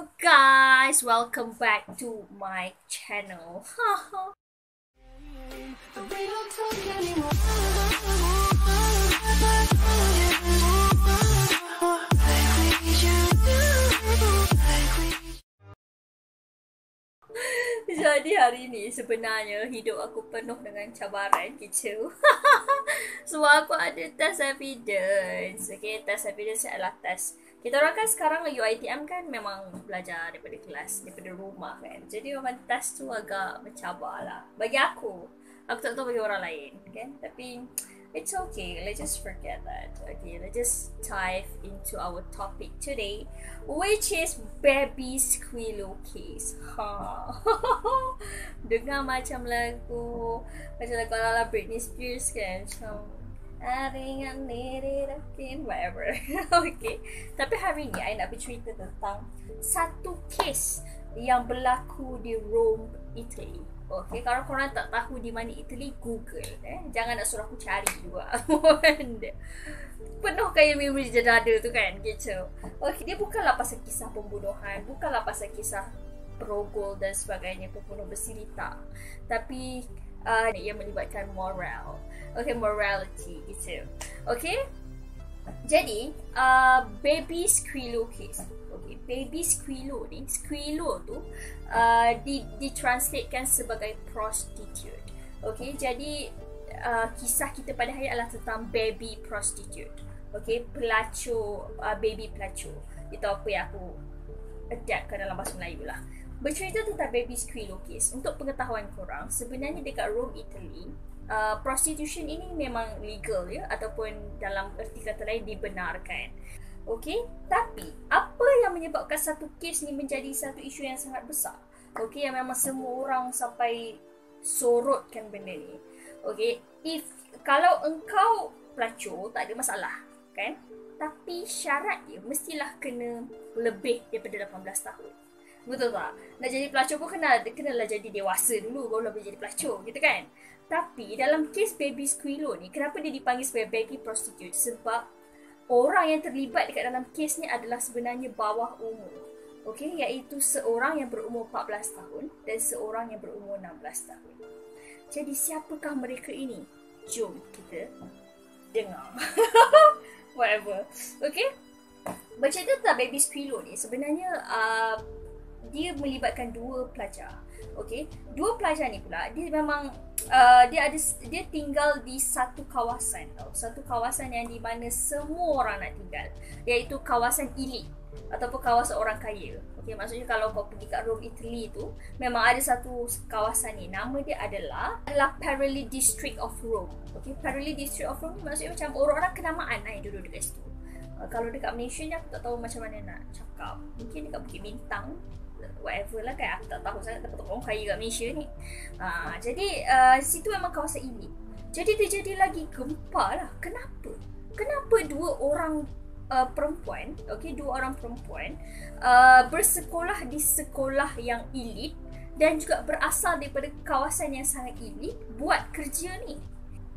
Hello guys, welcome back to my channel. Jadi hari ni sebenarnya hidup aku penuh dengan cabaran kecil. Sebab aku ada test evidence. Okay, test evidence adalah test. Kita orang kan sekarang UiTM kan memang belajar daripada kelas, daripada rumah kan. Jadi memang test tu agak mencabar lah. Bagi aku. Aku tak tahu bagi orang lain kan. Tapi it's okay. Let's just forget that. Okay, let's just dive into our topic today, which is baby squealo case. Dengar macam lagu ala Britney Spears kan. Macam Aringan niridakin whatever. Okay. Tapi hari ni I nak bercerita tentang satu kes yang berlaku di Rome, Italy. Okay, kalau korang tak tahu di mana Italy, Google. Jangan nak suruh aku cari juga. Penuh kayak memori dada tu kan, gitu. Okay, dia bukanlah pasal kisah pembunuhan, bukanlah pasal kisah perogol dan sebagainya, pembunuh bersiri tak. Tapi yang melibatkan moral. Okay, morality gitu. Okay, jadi baby squealo case. Okay, baby squealo ni, squealo tu ditranslatekan sebagai prostitute. Okay, jadi kisah kita pada hari adalah tentang baby prostitute. Okay, pelacur, baby pelacur. Itu apa yang aku adaptkan dalam bahasa Melayu lah. Bercerita tentang baby squealo case. Untuk pengetahuan korang, sebenarnya dekat Rome, Italy, prostitution ini memang legal ya, ataupun dalam erti kata lain dibenarkan. Okey, tapi apa yang menyebabkan satu kes ni menjadi satu isu yang sangat besar? Okey, yang memang semua orang sampai sorotkan benda ni. Okey, kalau engkau pelacur tak ada masalah, kan? Tapi syarat dia mestilah kena lebih daripada 18 tahun. Betul tak? Nak jadi pelacur pun kenalah jadi dewasa dulu baru boleh jadi pelacur, gitu kan? Tapi dalam kes baby squealo ni, kenapa dia dipanggil sebagai baby prostitute? Sebab orang yang terlibat dekat dalam kes ni adalah sebenarnya bawah umur. Okey, iaitu seorang yang berumur 14 tahun dan seorang yang berumur 16 tahun. Jadi siapakah mereka ini? Jom kita dengar. Whatever. Okey. Bercerita tentang baby squealo ni, sebenarnya dia melibatkan dua pelajar. Okey, dua pelajar ni pula dia memang dia tinggal di satu kawasan tau. Satu kawasan yang di mana semua orang nak tinggal, iaitu kawasan elit ataupun kawasan orang kaya. Okey, maksudnya kalau kau pergi kat Rome, Italy tu memang ada satu kawasan ni, nama dia adalah Parelli District of Rome. Okey, Parelli District of Rome ni maksudnya macam orang-orang kenamaan yang duduk dekat situ. Kalau dekat Malaysia ni aku tak tahu macam mana nak cakap. Mungkin dekat Bukit Bintang, whatever lah kan, aku tak tahu sangat dapat orang kaya kat Malaysia ni. Jadi situ memang kawasan elit. Jadi terjadi lagi gempa lah. Kenapa dua orang perempuan, okey, dua orang perempuan bersekolah di sekolah yang elit dan juga berasal daripada kawasan yang sangat elit buat kerja ni?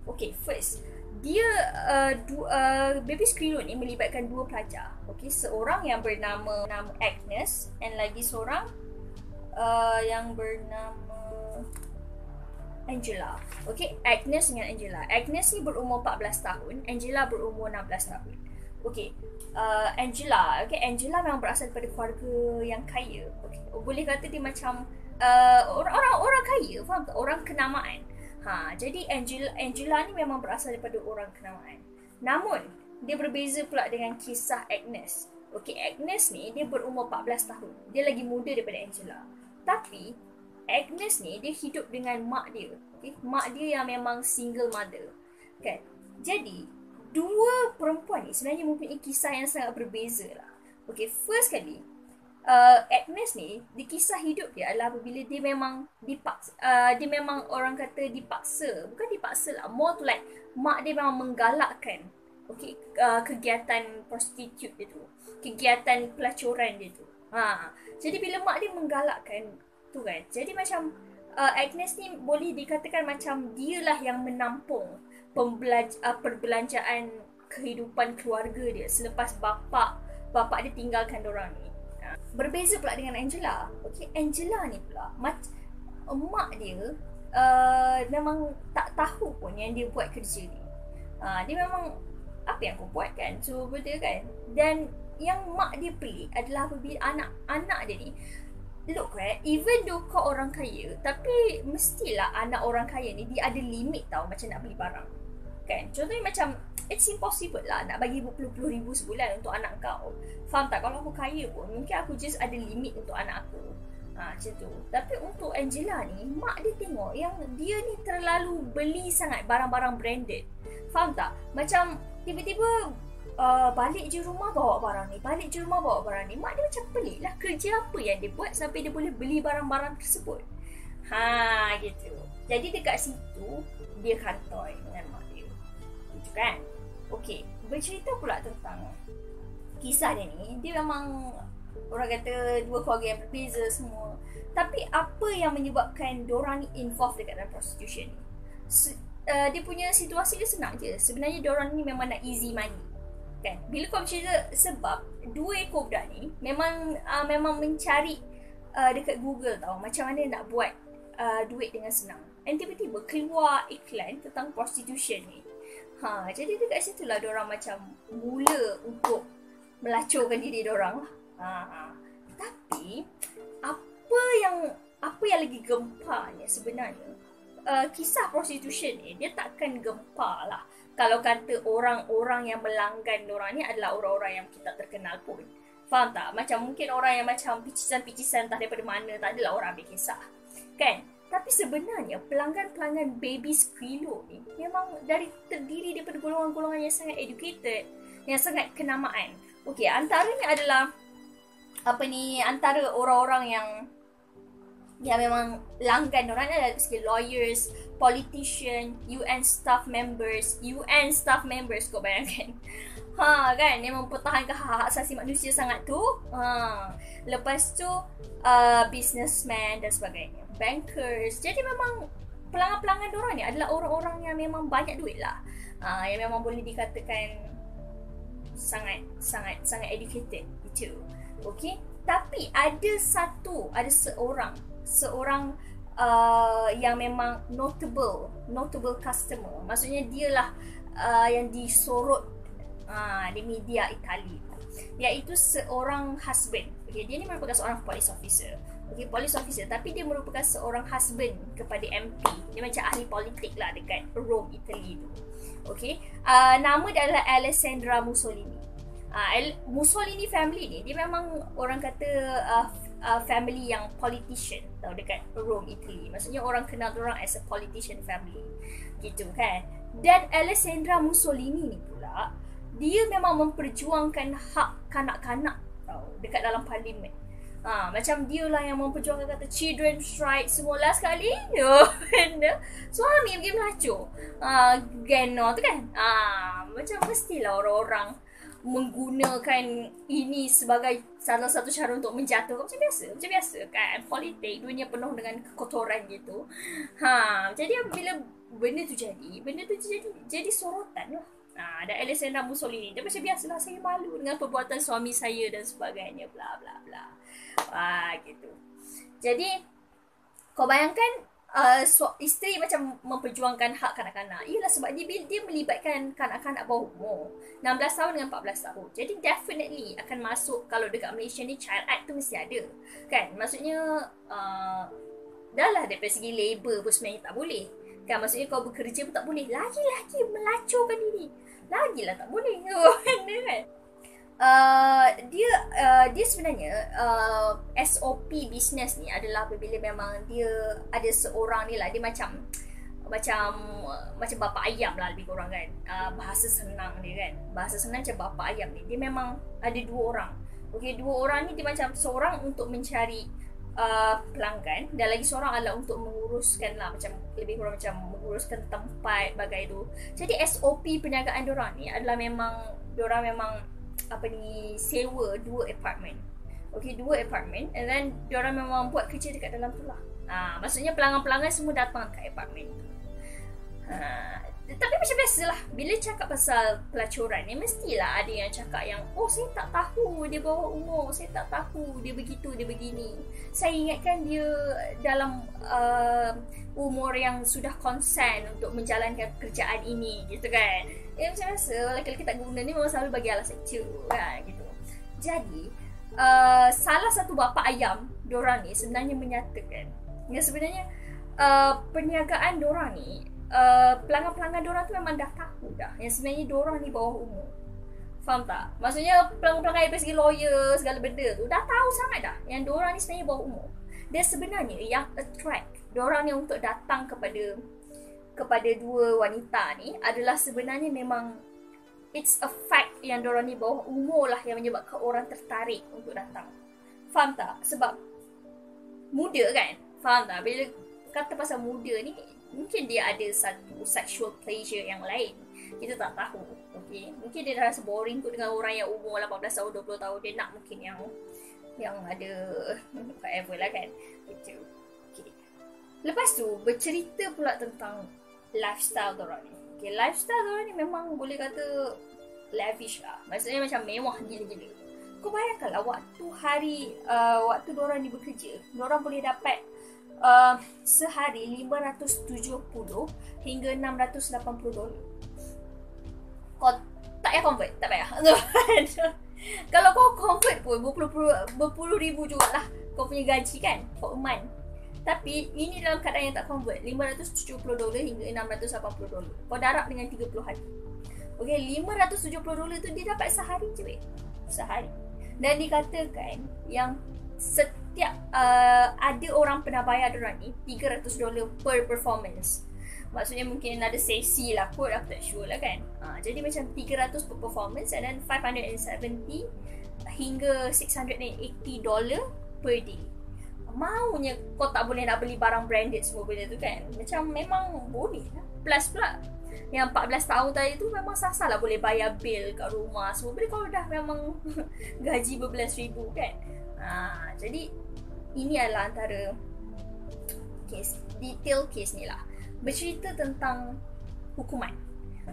Okey, first dia baby squealo ni melibatkan dua pelajar. Okey, seorang yang bernama Agnes dan lagi seorang yang bernama Angela. Okey, Agnes dengan Angela. Agnes ni berumur 14 tahun, Angela berumur 16 tahun. Okey, Angela memang berasal daripada keluarga yang kaya. Okey, boleh kata dia macam orang kaya, faham tak? Orang kenamaan. Jadi Angela ni memang berasal daripada orang kenamaan. Namun, dia berbeza pula dengan kisah Agnes. Okey, Agnes ni dia berumur 14 tahun. Dia lagi muda daripada Angela. Tapi Agnes ni dia hidup dengan mak dia. Okey, mak dia yang memang single mother. Kan? Jadi, dua perempuan ni sebenarnya mempunyai kisah yang sangat berbeza lah. Okey, first kali Agnes ni, di kisah hidup dia adalah apabila dia memang dipaksa, dia memang orang kata dipaksa, bukan dipaksa lah, more to like mak dia memang menggalakkan, okay, kegiatan prostitute dia tu, kegiatan pelacuran dia tu. Jadi bila mak dia menggalakkan tu kan, jadi macam Agnes ni boleh dikatakan macam dialah yang menampung perbelanjaan kehidupan keluarga dia selepas bapa dia tinggalkan dorang ni. Berbeza pula dengan Angela. Okay, Angela ni pula mak dia memang tak tahu pun yang dia buat kerja ni. Dia memang apa yang aku buat kan, so benda kan. Dan yang mak dia pelik adalah apabila anak dia ni, look even though kau orang kaya, tapi mestilah anak orang kaya ni dia ada limit tau macam nak beli barang kan. Contohnya macam it's impossible lah nak bagi puluh ribu sebulan untuk anak kau. Faham tak? Kalau aku kaya pun mungkin aku just ada limit untuk anak aku. Macam tu. Tapi untuk Angela ni, mak dia tengok yang dia ni terlalu beli sangat barang-barang branded. Faham tak? Macam tiba-tiba balik je rumah bawa barang ni, balik je rumah bawa barang ni. Mak dia macam pelik lah, kerja apa yang dia buat sampai dia boleh beli barang-barang tersebut. Gitu. Jadi dekat situ dia kantoi dengan mak dia. Gitu kan? Okey, bercerita pula tentang kisah dia ni. Dia memang orang kata dua keluarga yang berbeza semua. Tapi apa yang menyebabkan diorang ni involved dekat dalam prostitution ni? Dia punya situasi dia senang je. Sebenarnya diorang ni memang nak easy money kan. Bila kau bercerita sebab dua ekor budak ni memang mencari dekat Google tau macam mana nak buat duit dengan senang. And tiba-tiba keluar iklan tentang prostitution ni. Jadi dekat situlah diorang macam mula untuk melacurkan diri diorang lah. Tapi apa yang lagi gemparnya sebenarnya, kisah prostitution ni dia takkan gempar lah kalau kata orang-orang yang melanggan diorang ni adalah orang-orang yang kita terkenal pun. Faham tak? Macam mungkin orang yang macam picisan-picisan entah daripada mana, tak adalah orang ambil kisah kan. Tapi sebenarnya pelanggan-pelanggan baby Squilo ni memang terdiri daripada golongan-golongan yang sangat educated, yang sangat kenamaan. Okey, antaranya adalah antara orang-orang yang memang langgan orang ni adalah sebagai lawyers, politician, UN staff members kau bayangkan. Kan, yang mempertahankan hak asasi manusia sangat tu. Lepas tu businessman dan sebagainya, bankers. Jadi memang pelanggan-pelanggan diorang ni adalah orang-orang yang memang banyak duit lah. Yang memang boleh dikatakan sangat educated itu. Okay, tapi ada seorang yang memang notable customer. Maksudnya dialah yang disorot di media Itali, iaitu seorang husband. Okay, dia ni merupakan seorang police officer. Okay, police officer, tapi dia merupakan seorang husband kepada MP. Dia macam ahli politik lah dekat Rome, Italy tu. Okay, nama dia adalah Alessandra Mussolini. Mussolini family ni dia memang orang kata family yang politician tau dekat Rome, Italy. Maksudnya orang kenal orang as a politician family gitu kan. Dan Alessandra Mussolini ni pula dia memang memperjuangkan hak kanak-kanak tau dekat dalam parlimen. Macam dia lah yang memperjuangkan kata children's rights semua. Last kali suami pergi melacur Geno tu kan. Macam mestilah orang-orang menggunakan ini sebagai salah satu cara untuk menjatuhkan. Macam biasa kan, politik dunia penuh dengan kekotoran gitu. Jadi bila benda tu jadi sorotan lah. Dan Alessandra Mussolini dia macam biasalah, saya malu dengan perbuatan suami saya dan sebagainya, bla bla bla. Gitu. Jadi kau bayangkan isteri macam memperjuangkan hak kanak-kanak. Ialah sebab dia melibatkan kanak-kanak bawah umur 16 tahun dengan 14 tahun. Jadi definitely akan masuk, kalau dekat Malaysia ni Child Act tu mesti ada kan. Maksudnya dah lah daripada segi labor pun sebenarnya tak boleh kan. Maksudnya kau bekerja pun tak boleh. Lagi-lagi melacurkan diri, lagilah tak boleh kan. Dia sebenarnya SOP business ni adalah apabila memang dia ada seorang ni lah, dia macam bapa ayam lah lebih kurang kan. Bahasa senang dia kan, bahasa senang macam bapa ayam ni. Dia memang ada dua orang. Okay, dua orang ni dia macam seorang untuk mencari pelanggan dan lagi seorang adalah untuk menguruskan lah, macam lebih kurang macam menguruskan tempat bagai tu. Jadi SOP perniagaan diorang ni adalah diorang memang sewa dua apartment. Okay, dua apartment, and then diorang memang buat kerja dekat dalam tu lah. Maksudnya pelanggan-pelanggan semua datang kat apartment tu. Tapi macam biasalah, bila cakap pasal pelacuran ni, mestilah ada yang cakap yang, oh saya tak tahu dia bawah umur, saya tak tahu dia begitu, dia begini. Saya ingatkan dia dalam umur yang sudah konsen untuk menjalankan pekerjaan ini, gitu kan. Macam biasa, lelaki-lelaki tak guna ni memang selalu bagi alasan je kan, gitu. Jadi, salah satu bapa ayam dorang ni sebenarnya menyatakan yang sebenarnya perniagaan dorang ni, pelanggan-pelanggan dorang tu memang dah tahu dah yang sebenarnya dorang ni bawah umur. Faham tak? Maksudnya pelanggan-pelanggan dari segi lawyer, segala benda tu dah tahu sangat dah yang dorang ni sebenarnya bawah umur. Dan sebenarnya yang attract dorang ni untuk datang kepada dua wanita ni adalah sebenarnya memang it's a fact yang dorang ni bawah umur lah yang menyebabkan orang tertarik untuk datang. Faham tak? Sebab muda kan? Faham tak? Bila kata pasal muda ni, mungkin dia ada satu sexual pleasure yang lain. Kita tak tahu. Okay? Mungkin dia dah rasa boring kot dengan orang yang umur 18 tahun, 20 tahun. Dia nak mungkin yang ada whatever lah kan. Gitu. Okay. Lepas tu, bercerita pula tentang lifestyle dorang ni. Okay, lifestyle dorang ni memang boleh kata lavish lah. Maksudnya macam mewah gila-gila. Kau bayangkanlah waktu dorang ni bekerja, dorang boleh dapat sehari 570 hingga 680 dolar. Kau tak payah convert, tak payah. Kalau kau convert pun berpuluh ribu jugalah kau punya gaji kan for a month. Tapi ini dalam keadaan yang tak convert, 570 dolar hingga 680 dolar. Kau darab dengan 30 hari. Okay, 570 dolar tu dia dapat sehari je weh. Sehari. Dan dikatakan yang setiap ada orang pernah bayar diorang ni $300 per performance. Maksudnya mungkin ada sesi lah kot, aku tak sure lah kan. Jadi macam 300 per performance and then 570 hingga $680 per day. Maunya kau tak boleh nak beli barang branded semua benda tu kan. Macam memang boleh lah. Plus pula yang 14 tahun tadi tu memang sah-sah lah boleh bayar bil kat rumah semua benda kalau dah memang gaji berbelas ribu kan. Jadi ini adalah antara detail kes ni lah. Bercerita tentang hukuman.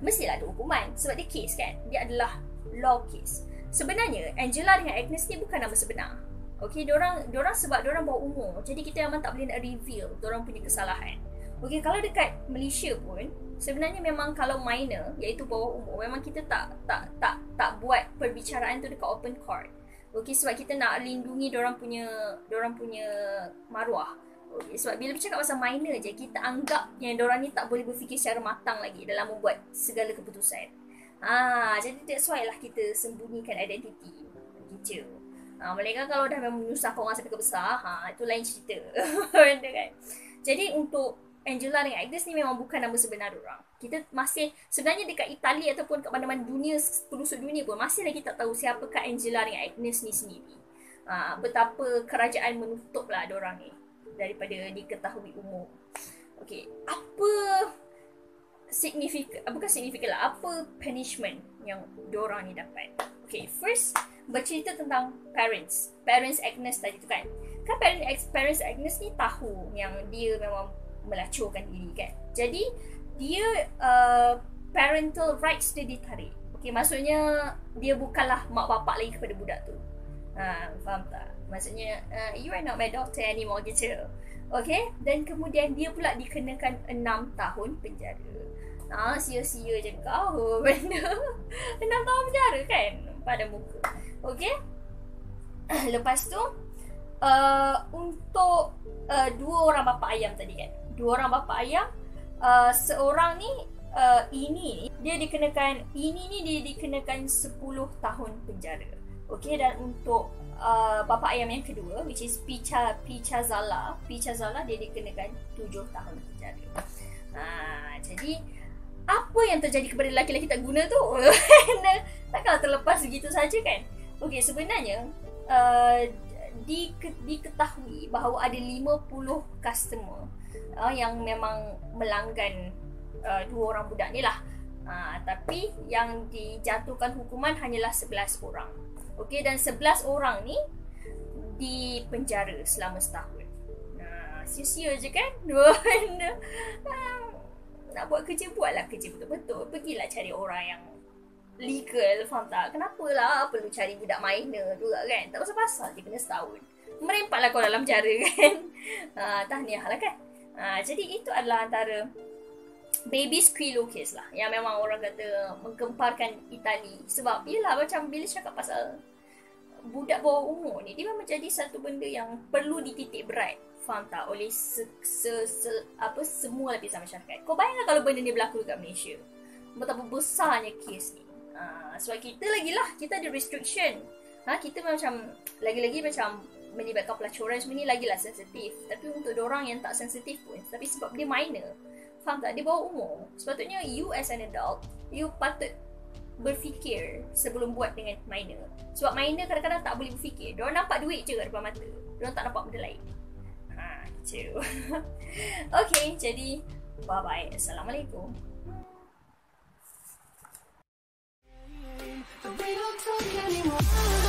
Mestilah ada hukuman sebab dia kes kan. Dia adalah law case. Sebenarnya Angela dengan Agnes ni bukan nama sebenar. Okay, dorang sebab dorang bawah umur. Jadi kita memang tak boleh nak reveal dorang punya kesalahan. Okay, kalau dekat Malaysia pun sebenarnya memang kalau minor iaitu bawah umur, memang kita tak buat perbicaraan tu dekat open court. Okay, sebab kita nak lindungi dorang punya maruah. Okay, sebab bila bercakap pasal minor je, kita anggap yang dorang ni tak boleh berfikir secara matang lagi dalam membuat segala keputusan. Jadi that's why lah kita sembunyikan identiti. Gitu. Mereka kalau dah memang menyusahkan orang sampai ke besar, itu lain cerita. Kan? Jadi untuk Angela dengan Agnes ni memang bukan nama sebenar diorang. Kita masih, sebenarnya dekat Itali ataupun kat mana-mana dunia, pelosok dunia pun, masih lagi tak tahu siapakah Angela dengan Agnes ni sendiri. Betapa kerajaan menutup lah diorang ni daripada diketahui umum. Okay, apa apa punishment yang diorang ni dapat? Okay, first bercerita tentang parents Agnes tadi tu kan. Parents Agnes ni tahu yang dia memang melacurkan diri kan. Jadi dia parental rights dia ditarik. Okay, maksudnya dia bukanlah mak bapak lagi kepada budak tu. Faham tak? Maksudnya you are not my daughter anymore gitu. Okay, dan kemudian dia pula dikenakan 6 tahun penjara. Sia-sia je kau benda 6 tahun penjara kan pada muka. Okay. Lepas tu untuk dua orang bapa ayam tadi kan. Dua orang bapa ayam, seorang ni ini dia dikenakan 10 tahun penjara. Okay, dan untuk bapa ayam yang kedua which is Picha Zala dia dikenakan 7 tahun penjara. Jadi apa yang terjadi kepada lelaki-lelaki tak guna tu? Takkan terlepas begitu saja kan? Okay, sebenarnya diketahui bahawa ada 50 customer yang memang melanggan dua orang budak ni lah. Tapi yang dijatuhkan hukuman hanyalah 11 orang. Okay, dan 11 orang ni dipenjara selama setahun. Sia-sia je kan? nak buat kerja, buatlah kerja betul-betul. Pergilah cari orang yang legal, faham tak? Kenapalah perlu cari budak minor tu kan? Tak pasal-pasal je kena setahun. Merempatlah kau dalam penjara kan? Tahniah lah kan? Jadi itu adalah antara baby squilo case lah, yang memang orang kata menggemparkan Itali. Sebab yelah, macam bila cakap pasal budak bawah umur ni, dia memang jadi satu benda yang perlu dititik berat, faham tak, oleh semua lapisan masyarakat. Kau bayangkan kalau benda ni berlaku dekat Malaysia, betapa besarnya kes ni. Sebab kita lagilah, kita ada restriction. Kita macam lagi-lagi macam melibatkan pelacuran semua ni lagilah sensitif. Tapi untuk orang yang tak sensitif pun, tapi sebab dia minor, faham tak, dia bawah umur, sepatutnya you as an adult, you patut berfikir sebelum buat dengan minor. Sebab minor kadang-kadang tak boleh berfikir. Diorang nampak duit je kat depan mata, diorang tak nampak benda lain. Gitu. Okay, jadi bye-bye. Assalamualaikum. We don't talk anymore.